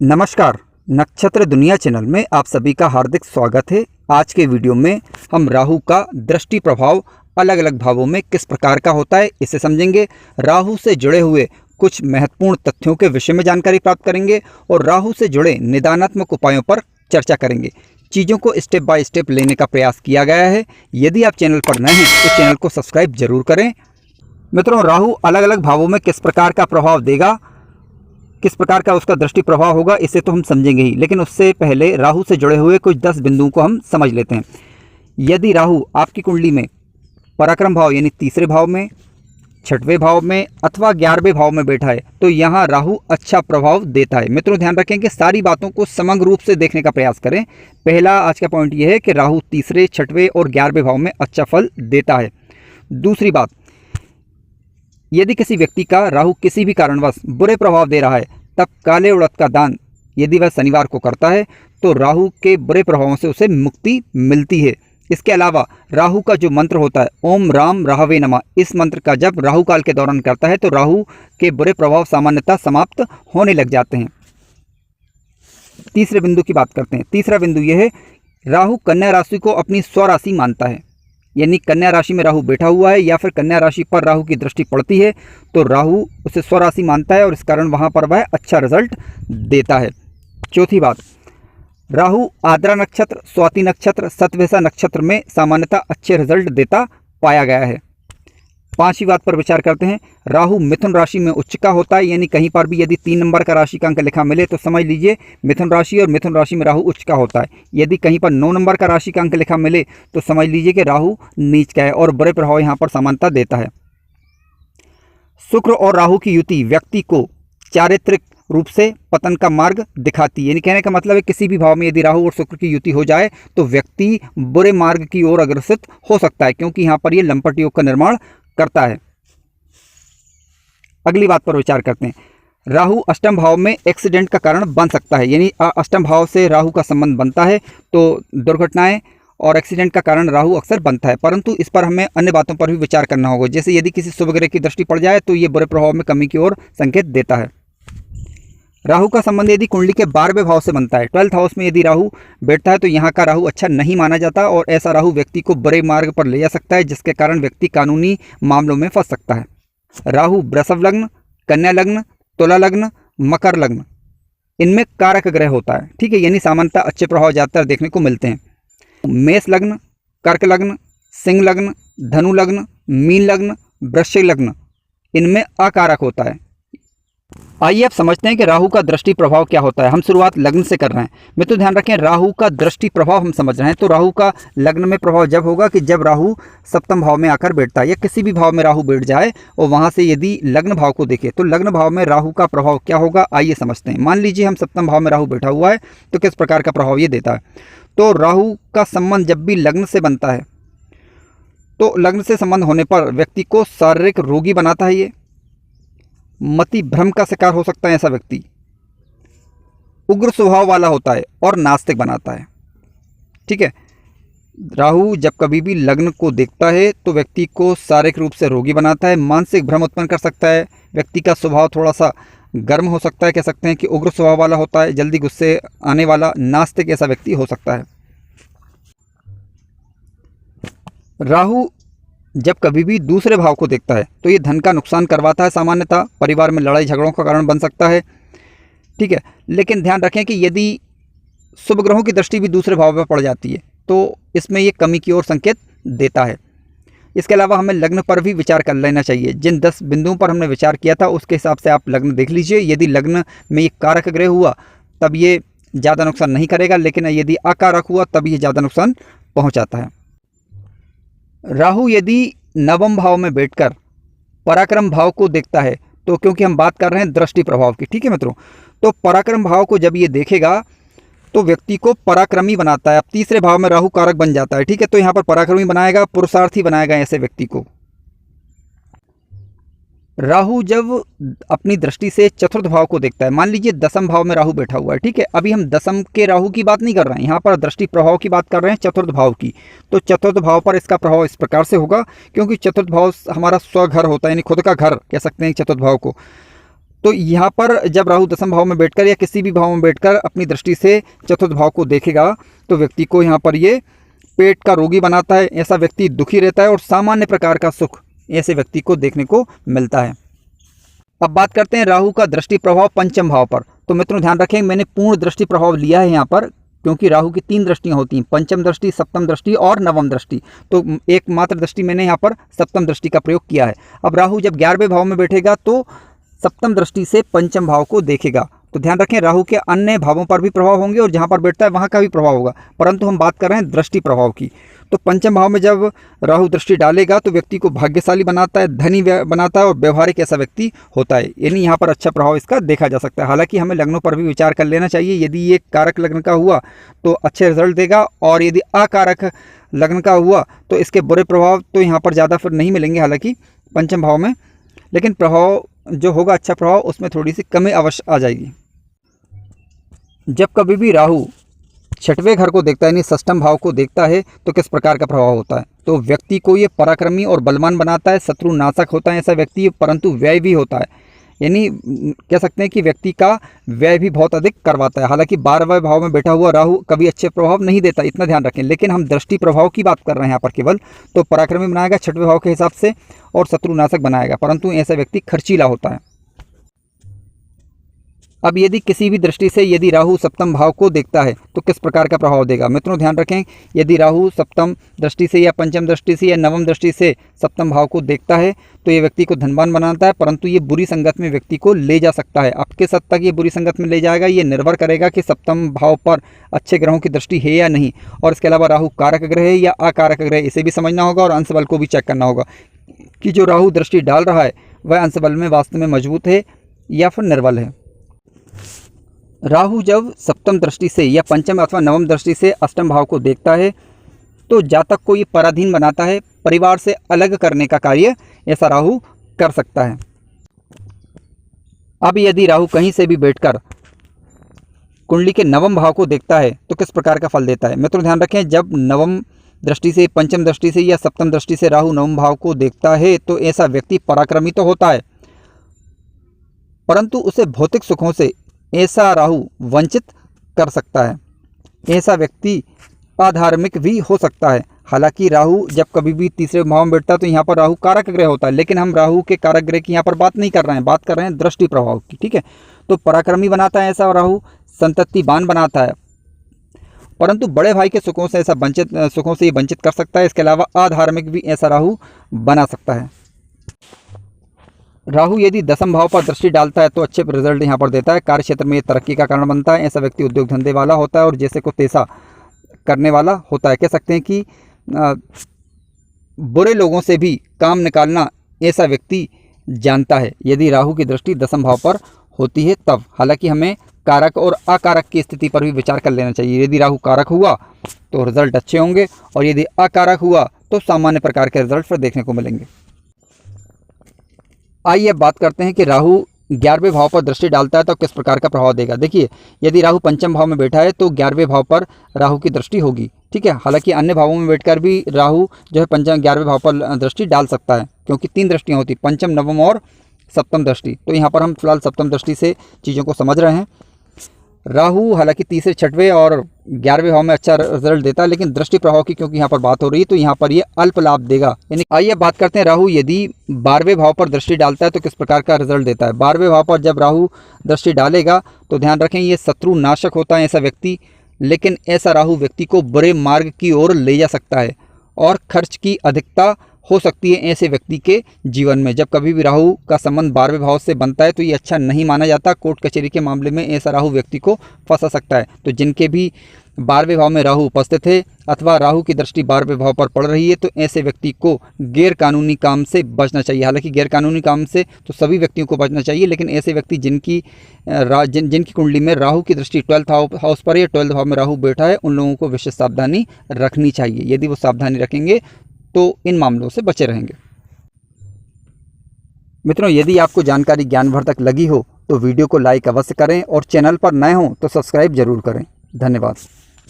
नमस्कार, नक्षत्र दुनिया चैनल में आप सभी का हार्दिक स्वागत है। आज के वीडियो में हम राहु का दृष्टि प्रभाव अलग अलग भावों में किस प्रकार का होता है इसे समझेंगे। राहु से जुड़े हुए कुछ महत्वपूर्ण तथ्यों के विषय में जानकारी प्राप्त करेंगे और राहु से जुड़े निदानात्मक उपायों पर चर्चा करेंगे। चीज़ों को स्टेप बाय स्टेप लेने का प्रयास किया गया है। यदि आप चैनल पर नए हैं तो चैनल को सब्सक्राइब जरूर करें। मित्रों, राहु अलग अलग भावों में किस प्रकार का प्रभाव देगा, किस प्रकार का उसका दृष्टि प्रभाव होगा, इसे तो हम समझेंगे ही, लेकिन उससे पहले राहु से जुड़े हुए कुछ 10 बिंदुओं को हम समझ लेते हैं। यदि राहु आपकी कुंडली में पराक्रम भाव यानी तीसरे भाव में, छठवें भाव में अथवा 11वें भाव में बैठा है तो यहाँ राहु अच्छा प्रभाव देता है। मित्रों, ध्यान रखें कि सारी बातों को समग्र रूप से देखने का प्रयास करें। पहला आज का पॉइंट यह है कि राहु तीसरे, छठवें और 11वें भाव में अच्छा फल देता है। दूसरी बात, यदि किसी व्यक्ति का राहु किसी भी कारणवश बुरे प्रभाव दे रहा है तब काले उड़द का दान यदि वह शनिवार को करता है तो राहु के बुरे प्रभावों से उसे मुक्ति मिलती है। इसके अलावा राहु का जो मंत्र होता है ओम राम राहवे नमः, इस मंत्र का जब राहु काल के दौरान करता है तो राहु के बुरे प्रभाव सामान्यतः समाप्त होने लग जाते हैं। तीसरे बिंदु की बात करते हैं। तीसरा बिंदु यह है, राहु कन्या राशि को अपनी स्वराशि मानता है, यानी कन्या राशि में राहु बैठा हुआ है या फिर कन्या राशि पर राहु की दृष्टि पड़ती है तो राहु उसे स्वराशि मानता है और इस कारण वहां पर वह अच्छा रिजल्ट देता है। चौथी बात, राहु आद्रा नक्षत्र, स्वाति नक्षत्र, शतभिषा नक्षत्र में सामान्यतः अच्छे रिजल्ट देता पाया गया है। पांचवी बात पर विचार करते हैं, राहु मिथुन राशि में उच्च का होता है, यानी कहीं पर भी यदि 3 नंबर का राशि का अंक लिखा मिले तो समझ लीजिए मिथुन राशि और मिथुन राशि में राहु उच्च का होता है। यदि कहीं पर 9 नंबर का राशि का अंक लिखा मिले तो समझ लीजिए कि राहु नीच का है और बुरे प्रभाव यहाँ पर समानता देता है। शुक्र और राहु की युति व्यक्ति को चारित्रिक रूप से पतन का मार्ग दिखाती है, यानी कहने का मतलब है किसी भी भाव में यदि राहु और शुक्र की युति हो जाए तो व्यक्ति बुरे मार्ग की ओर अग्रसित हो सकता है, क्योंकि यहाँ पर यह लंपट योग का निर्माण करता है। अगली बात पर विचार करते हैं, राहु अष्टम भाव में एक्सीडेंट का कारण बन सकता है, यानी अष्टम भाव से राहु का संबंध बनता है तो दुर्घटनाएं और एक्सीडेंट का कारण राहु अक्सर बनता है। परंतु इस पर हमें अन्य बातों पर भी विचार करना होगा, जैसे यदि किसी शुभ ग्रह की दृष्टि पड़ जाए तो ये बुरे प्रभाव में कमी की ओर संकेत देता है। राहु का संबंध यदि कुंडली के 12वें भाव से बनता है, 12th हाउस में यदि राहु बैठता है तो यहाँ का राहु अच्छा नहीं माना जाता और ऐसा राहु व्यक्ति को बुरे मार्ग पर ले जा सकता है, जिसके कारण व्यक्ति कानूनी मामलों में फंस सकता है। राहु वृषभ लग्न, कन्या लग्न, तुला लग्न, मकर लग्न, इनमें कारक ग्रह होता है, ठीक है, यानी सामान्यतः अच्छे प्रभाव ज़्यादातर देखने को मिलते हैं। मेष लग्न, कर्क लग्न, सिंह लग्न, धनु लग्न, मीन लग्न, वृश्चिक लग्न, इनमें अकारक होता है। आइए अब समझते हैं कि राहु का दृष्टि प्रभाव क्या होता है। हम शुरुआत लग्न से कर रहे हैं। मित्रों, ध्यान रखें, राहु का दृष्टि प्रभाव हम समझ रहे हैं तो राहु का लग्न में प्रभाव जब होगा कि जब राहु सप्तम भाव में आकर बैठता है या किसी भी भाव में राहु बैठ जाए और वहां से यदि लग्न भाव को देखें तो लग्न भाव में राहु का प्रभाव क्या होगा, आइए समझते हैं। मान लीजिए हम सप्तम भाव में राहु बैठा हुआ है तो किस प्रकार का प्रभाव ये देता है। तो राहु का संबंध जब भी लग्न से बनता है तो लग्न से संबंध होने पर व्यक्ति को शारीरिक रोगी बनाता है, ये मति भ्रम का शिकार हो सकता है ऐसा व्यक्ति, उग्र स्वभाव वाला होता है और नास्तिक बनाता है, ठीक है। राहु जब कभी भी लग्न को देखता है तो व्यक्ति को शारीरिक रूप से रोगी बनाता है, मानसिक भ्रम उत्पन्न कर सकता है, व्यक्ति का स्वभाव थोड़ा सा गर्म हो सकता है, कह सकते हैं कि उग्र स्वभाव वाला होता है, जल्दी गुस्से आने वाला, नास्तिक ऐसा व्यक्ति हो सकता है। राहु जब कभी भी दूसरे भाव को देखता है तो ये धन का नुकसान करवाता है, सामान्यतः परिवार में लड़ाई झगड़ों का कारण बन सकता है, ठीक है। लेकिन ध्यान रखें कि यदि शुभ ग्रहों की दृष्टि भी दूसरे भाव में पड़ जाती है तो इसमें ये कमी की ओर संकेत देता है। इसके अलावा हमें लग्न पर भी विचार कर लेना चाहिए। जिन 10 बिंदुओं पर हमने विचार किया था उसके हिसाब से आप लग्न देख लीजिए। यदि लग्न में ये कारक ग्रह हुआ तब ये ज़्यादा नुकसान नहीं करेगा, लेकिन यदि अकारक हुआ तब ये ज़्यादा नुकसान पहुँचाता है। राहु यदि नवम भाव में बैठकर पराक्रम भाव को देखता है तो, क्योंकि हम बात कर रहे हैं दृष्टि प्रभाव की, ठीक है मित्रों, तो पराक्रम भाव को जब ये देखेगा तो व्यक्ति को पराक्रमी बनाता है। अब तीसरे भाव में राहु कारक बन जाता है, ठीक है, तो यहाँ पर पराक्रमी बनाएगा, पुरुषार्थी बनाएगा ऐसे व्यक्ति को। राहु जब अपनी दृष्टि से चतुर्थ भाव को देखता है, मान लीजिए 10वें भाव में राहु बैठा हुआ है, ठीक है, अभी हम 10वें के राहु की बात नहीं कर रहे हैं, यहाँ पर दृष्टि प्रभाव की बात कर रहे हैं चतुर्थ भाव की। तो चतुर्थ भाव पर इसका प्रभाव इस प्रकार से होगा, क्योंकि चतुर्थ भाव हमारा स्वघर होता है, यानी खुद का घर कह सकते हैं चतुर्थ भाव को। तो यहाँ पर जब राहु दशम भाव में बैठकर या किसी भी भाव में बैठकर अपनी दृष्टि से चतुर्थ भाव को देखेगा तो व्यक्ति को यहाँ पर ये पेट का रोगी बनाता है। ऐसा व्यक्ति दुखी रहता है और सामान्य प्रकार का सुख ऐसे व्यक्ति को देखने को मिलता है। अब बात करते हैं राहु का दृष्टि प्रभाव पंचम भाव पर। तो मित्रों ध्यान रखें, मैंने पूर्ण दृष्टि प्रभाव लिया है यहाँ पर, क्योंकि राहु की 3 दृष्टियाँ होती हैं, पंचम दृष्टि, सप्तम दृष्टि और नवम दृष्टि। तो एकमात्र दृष्टि मैंने यहाँ पर सप्तम दृष्टि का प्रयोग किया है। अब राहु जब 11वें भाव में बैठेगा तो सप्तम दृष्टि से पंचम भाव को देखेगा। तो ध्यान रखें, राहु के अन्य भावों पर भी प्रभाव होंगे और जहाँ पर बैठता है वहाँ का भी प्रभाव होगा, परंतु हम बात कर रहे हैं दृष्टि प्रभाव की। तो पंचम भाव में जब राहु दृष्टि डालेगा तो व्यक्ति को भाग्यशाली बनाता है, धनी बनाता है और व्यवहारिक ऐसा व्यक्ति होता है, यानी यहाँ पर अच्छा प्रभाव इसका देखा जा सकता है। हालांकि हमें लग्नों पर भी विचार कर लेना चाहिए। यदि ये कारक लग्न का हुआ तो अच्छे रिजल्ट देगा, और यदि अकारक लग्न का हुआ तो इसके बुरे प्रभाव तो यहाँ पर ज़्यादा फिर नहीं मिलेंगे, हालांकि पंचम भाव में, लेकिन प्रभाव जो होगा अच्छा प्रभाव उसमें थोड़ी सी कमी अवश्य आ जाएगी। जब कभी भी राहु 6वें घर को देखता है यानी षष्ठम भाव को देखता है तो किस प्रकार का प्रभाव होता है? तो व्यक्ति को ये पराक्रमी और बलवान बनाता है, शत्रु नाशक होता है ऐसा व्यक्ति, परंतु व्यय भी होता है, यानी कह सकते हैं कि व्यक्ति का व्यय भी बहुत अधिक करवाता है। हालांकि 12वें भाव में बैठा हुआ राहु कभी अच्छे प्रभाव नहीं देता, इतना ध्यान रखें, लेकिन हम दृष्टि प्रभाव की बात कर रहे हैं यहाँ पर केवल। तो पराक्रमी बनाएगा 6वें भाव के हिसाब से और शत्रु नाशक बनाएगा, परंतु ऐसा व्यक्ति खर्चीला होता है। अब यदि किसी भी दृष्टि से यदि राहु सप्तम भाव को देखता है तो किस प्रकार का प्रभाव देगा? मित्रों ध्यान रखें, यदि राहु सप्तम दृष्टि से या पंचम दृष्टि से या नवम दृष्टि से सप्तम भाव को देखता है तो ये व्यक्ति को धनवान बनाता है, परंतु ये बुरी संगत में व्यक्ति को ले जा सकता है। अब किस हद तक ये बुरी संगत में ले जाएगा ये निर्भर करेगा कि सप्तम भाव पर अच्छे ग्रहों की दृष्टि है या नहीं, और इसके अलावा राहु कारक ग्रह है या अकारक ग्रह, इसे भी समझना होगा और अंश बल को भी चेक करना होगा कि जो राहु दृष्टि डाल रहा है वह अंश बल में वास्तव में मजबूत है या फिर निर्बल है। राहु जब सप्तम दृष्टि से या पंचम अथवा नवम दृष्टि से अष्टम भाव को देखता है तो जातक को ये पराधीन बनाता है, परिवार से अलग करने का कार्य ऐसा राहु कर सकता है। अब यदि राहु कहीं से भी बैठकर कुंडली के नवम भाव को देखता है तो किस प्रकार का फल देता है? मित्रों ध्यान रखें, जब नवम दृष्टि से, पंचम दृष्टि से या सप्तम दृष्टि से राहु नवम भाव को देखता है तो ऐसा व्यक्ति पराक्रमी तो होता है, परंतु उसे भौतिक सुखों से ऐसा राहु वंचित कर सकता है। ऐसा व्यक्ति अधार्मिक भी हो सकता है। हालांकि राहु जब कभी भी तीसरे भाव में बैठता है तो यहाँ पर राहु कारक ग्रह होता है, लेकिन हम राहु के कारक ग्रह की यहाँ पर बात नहीं कर रहे हैं, बात कर रहे हैं दृष्टि प्रभाव की, ठीक है। तो पराक्रमी बनाता है ऐसा राहु, संततिवान बनाता है, परंतु बड़े भाई के सुखों से ये वंचित कर सकता है। इसके अलावा अधार्मिक भी ऐसा राहु बना सकता है। राहु यदि दशम भाव पर दृष्टि डालता है तो अच्छे रिजल्ट यहाँ पर देता है, कार्य क्षेत्र में ये तरक्की का कारण बनता है। ऐसा व्यक्ति उद्योग धंधे वाला होता है और जैसे को तैसा करने वाला होता है। कह सकते हैं कि बुरे लोगों से भी काम निकालना ऐसा व्यक्ति जानता है यदि राहु की दृष्टि दशम भाव पर होती है तब। हालांकि हमें कारक और अकारक की स्थिति पर भी विचार कर लेना चाहिए। यदि राहु कारक हुआ तो रिजल्ट अच्छे होंगे और यदि अकारक हुआ तो सामान्य प्रकार के रिजल्ट फिर देखने को मिलेंगे। आइए अब बात करते हैं कि राहु 11वें भाव पर दृष्टि डालता है तो किस प्रकार का प्रभाव देगा। देखिए, यदि राहु पंचम भाव में बैठा है तो 11वें भाव पर राहु की दृष्टि होगी, ठीक है। हालांकि अन्य भावों में बैठकर भी राहु जो है 11वें भाव पर दृष्टि डाल सकता है, क्योंकि 3 दृष्टियाँ होती, पंचम, नवम और सप्तम दृष्टि। तो यहाँ पर हम फिलहाल सप्तम दृष्टि से चीज़ों को समझ रहे हैं। राहु हालांकि तीसरे, 6वें और 11वें भाव में अच्छा रिजल्ट देता है, लेकिन दृष्टि प्रभाव की क्योंकि यहाँ पर बात हो रही है तो यहाँ पर ये अल्प लाभ देगा। यानी आइए बात करते हैं, राहु यदि 12वें भाव पर दृष्टि डालता है तो किस प्रकार का रिजल्ट देता है। 12वें भाव पर जब राहु दृष्टि डालेगा तो ध्यान रखें ये शत्रु नाशक होता है ऐसा व्यक्ति, लेकिन ऐसा राहु व्यक्ति को बुरे मार्ग की ओर ले जा सकता है और खर्च की अधिकता हो सकती है ऐसे व्यक्ति के जीवन में। जब कभी भी राहु का संबंध 12वें भाव से बनता है तो ये अच्छा नहीं माना जाता। कोर्ट कचहरी के मामले में ऐसा राहु व्यक्ति को फंसा सकता है। तो जिनके भी 12वें भाव में राहु उपस्थित है अथवा राहु की दृष्टि 12वें भाव पर पड़ रही है तो ऐसे व्यक्ति को गैर कानूनी काम से बचना चाहिए। हालांकि गैर कानूनी काम से तो सभी व्यक्तियों को बचना चाहिए, लेकिन ऐसे व्यक्ति जिनकी कुंडली में राहु की दृष्टि 12th हाउस पर या 12th भाव में राहु बैठा है उन लोगों को विशेष सावधानी रखनी चाहिए। यदि वो सावधानी रखेंगे तो इन मामलों से बचे रहेंगे। मित्रों, यदि आपको जानकारी ज्ञानवर्धक लगी हो तो वीडियो को लाइक अवश्य करें और चैनल पर नए हों तो सब्सक्राइब जरूर करें। धन्यवाद।